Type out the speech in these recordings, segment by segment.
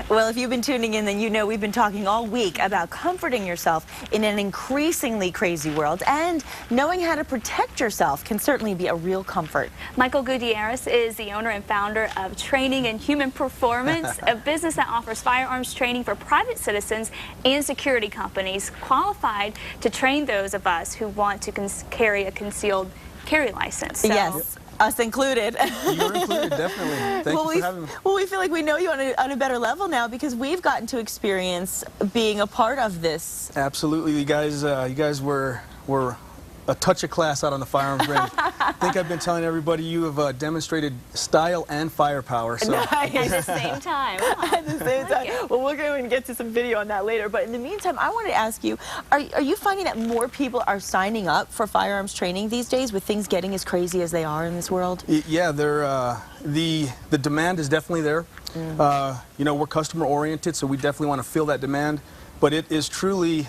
Well, if you've been tuning in, then you know we've been talking all week about comforting yourself in an increasingly crazy world, and knowing how to protect yourself can certainly be a real comfort. Michael Gutierrez is the owner and founder of Training and Human Performance, a business that offers firearms training for private citizens and security companies, qualified to train those of us who want to carry a concealed carry license. So, yes. Us included. You're included, definitely. Thank you for having me. Well, we feel like we know you on a better level now because we've gotten to experience being a part of this. Absolutely. You guys were a touch of class out on the firearms range. I think I've been telling everybody you have demonstrated style and firepower. So. Nice. At the same time. At the same time. Well, we're going to get to some video on that later. But in the meantime, I wanted to ask you, are you finding that more people are signing up for firearms training these days with things getting as crazy as they are in this world? Yeah, the demand is definitely there. You know, we're customer oriented, so we definitely want to fill that demand. But it is truly,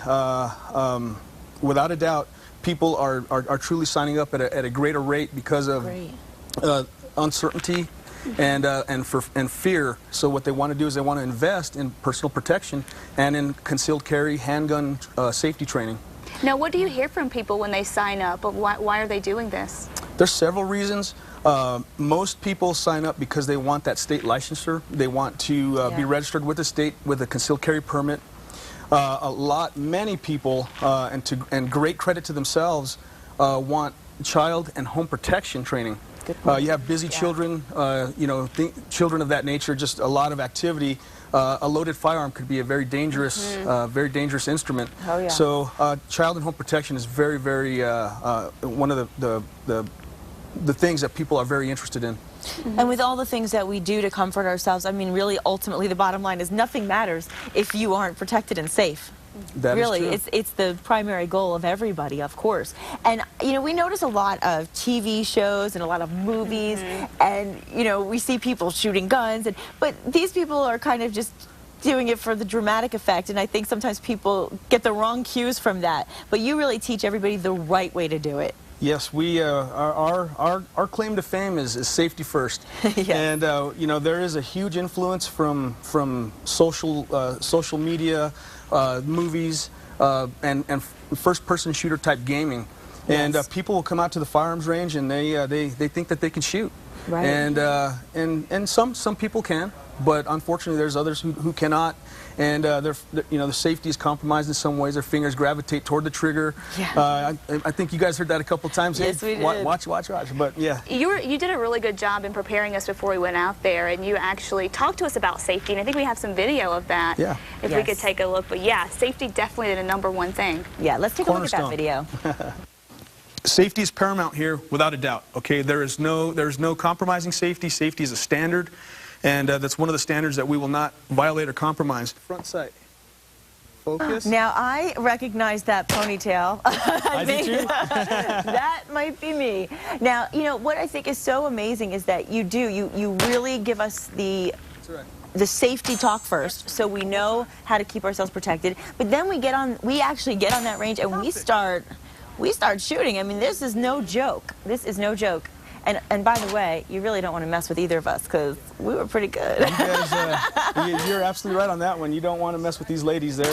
without a doubt, people are truly signing up at a greater rate because of uncertainty and fear. So what they want to do is they want to invest in personal protection and in concealed carry, handgun safety training. Now, what do you hear from people when they sign up? Why are they doing this? There's several reasons. Most people sign up because they want that state licensure. They want to be registered with the state with a concealed carry permit. Many people, and great credit to themselves, want child and home protection training. You have busy children, you know, children of that nature, just a lot of activity. A loaded firearm could be a very dangerous instrument. Oh, yeah. So child and home protection is very, very one of the things that people are very interested in. And with all the things that we do to comfort ourselves, I mean, really, ultimately, the bottom line is nothing matters if you aren't protected and safe. That really, is true. it's the primary goal of everybody, of course. And, you know, we notice a lot of TV shows and a lot of movies, and, you know, we see people shooting guns, but these people are kind of just doing it for the dramatic effect, and I think sometimes people get the wrong cues from that. But you really teach everybody the right way to do it. Yes, we our claim to fame is safety first. Yes. And you know, there is a huge influence from social media, movies, and first-person shooter type gaming. And people will come out to the firearms range and they think that they can shoot. Right. And some people can, but unfortunately there's others who cannot, and you know, the safety is compromised in some ways. Their fingers gravitate toward the trigger. Yeah. I think you guys heard that a couple times. Yes, hey, we did. Watch. But yeah. You did a really good job in preparing us before we went out there, and you actually talked to us about safety, and I think we have some video of that. Yeah. If we could take a look. But yeah, safety definitely the #1 thing. Yeah, let's take a look at that video. Safety is paramount here, without a doubt. Okay, there's no compromising safety. Safety is a standard, and that's one of the standards that we will not violate or compromise. Front sight. Focus. Now, I recognize that ponytail. I do too. That might be me. Now, you know, what I think is so amazing is that you really give us the safety talk first, so we know how to keep ourselves protected. But then we actually get on that range and we start shooting. I mean, this is no joke. This is no joke. And by the way, you really don't want to mess with either of us because we were pretty good. You guys, you're absolutely right on that one. You don't want to mess with these ladies. They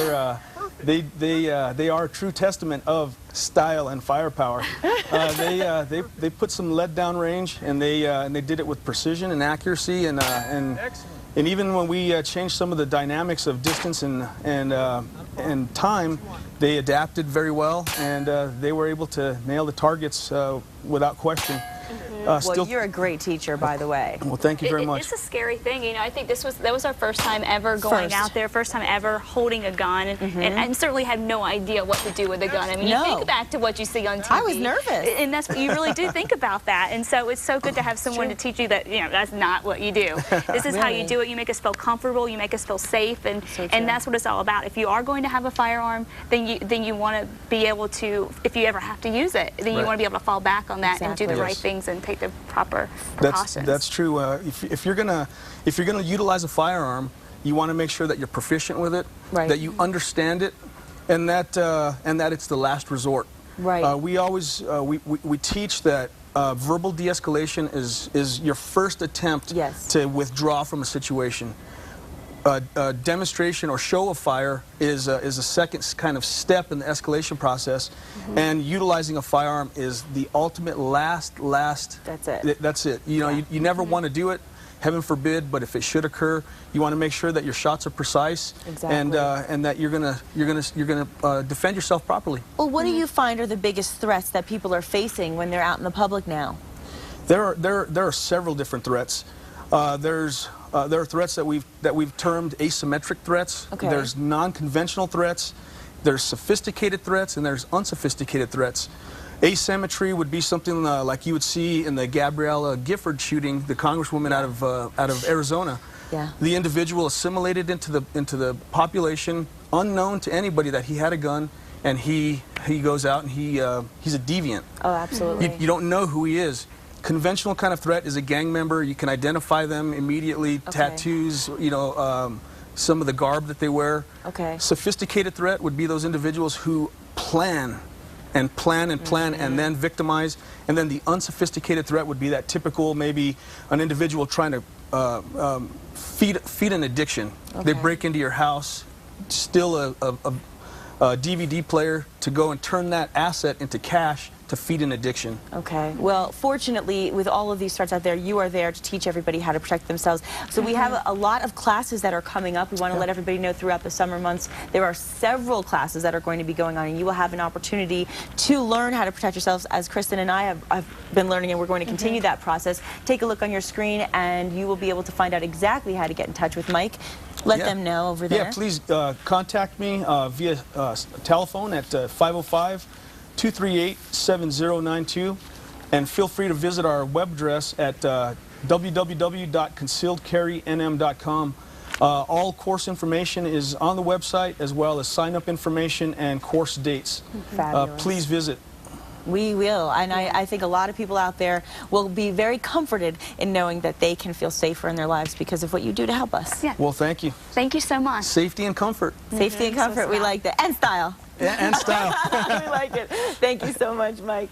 are a true testament of style and firepower. They put some lead down range, and they did it with precision and accuracy, and even when we changed some of the dynamics of distance and time, they adapted very well, and they were able to nail the targets without question. Well, you're a great teacher, by the way. Well, thank you very much. It's a scary thing, you know. I think that was our first time ever going out there, first time ever holding a gun, and certainly had no idea what to do with a gun. I mean, you think back to what you see on TV. I was nervous, and that's what you really do think about that. And so it's so good to have someone to teach you that, you know, that's not what you do. This is how you do it. You make us feel comfortable. You make us feel safe, and that's what it's all about. If you are going to have a firearm, then you want to be able to, if you ever have to use it, then you want to be able to fall back on that and do the right things and take the proper precautions. That's true. If you're gonna utilize a firearm, you want to make sure that you're proficient with it, that you understand it, and that it's the last resort. Right. We always we teach that verbal de-escalation is your first attempt to withdraw from a situation. demonstration or show of fire is a second kind of step in the escalation process, and utilizing a firearm is the ultimate last. That's it. That's it. You know, you never want to do it, heaven forbid, but if it should occur, you want to make sure that your shots are precise, and that you're gonna defend yourself properly. Well, what do you find are the biggest threats that people are facing when they're out in the public now? There are several different threats. There are threats that we've termed asymmetric threats. Okay. There's non-conventional threats. There's sophisticated threats, and there's unsophisticated threats. Asymmetry would be something like you would see in the Gabriella Gifford shooting, the congresswoman out of Arizona. Yeah. The individual assimilated into the population, unknown to anybody that he had a gun, and he goes out and he's a deviant. Oh, absolutely. You don't know who he is. Conventional kind of threat is a gang member. You can identify them immediately. Okay. Tattoos, you know, some of the garb that they wear. Okay. Sophisticated threat would be those individuals who plan and plan and plan and then victimize. And then the unsophisticated threat would be that typical, maybe an individual trying to feed an addiction. Okay. They break into your house, steal a DVD player to go and turn that asset into cash to feed an addiction. Okay. Well, fortunately, with all of these threats out there, you are there to teach everybody how to protect themselves. So we have a lot of classes that are coming up. We want to let everybody know throughout the summer months there are several classes that are going to be going on, and you will have an opportunity to learn how to protect yourselves, as Kristin and I have been learning, and we're going to continue that process. Take a look on your screen, and you will be able to find out exactly how to get in touch with Mike. Let them know over there. Yeah, please contact me via telephone at 505-238-7092, and feel free to visit our web address at www.concealedcarrynm.com. All course information is on the website, as well as sign-up information and course dates. Fabulous. Please visit. We will, and I think a lot of people out there will be very comforted in knowing that they can feel safer in their lives because of what you do to help us. Yeah. Well, thank you. Thank you so much. Safety and comfort. Safety and comfort, we like that. And style. Yeah, and style. We like it. Thank you so much, Mike.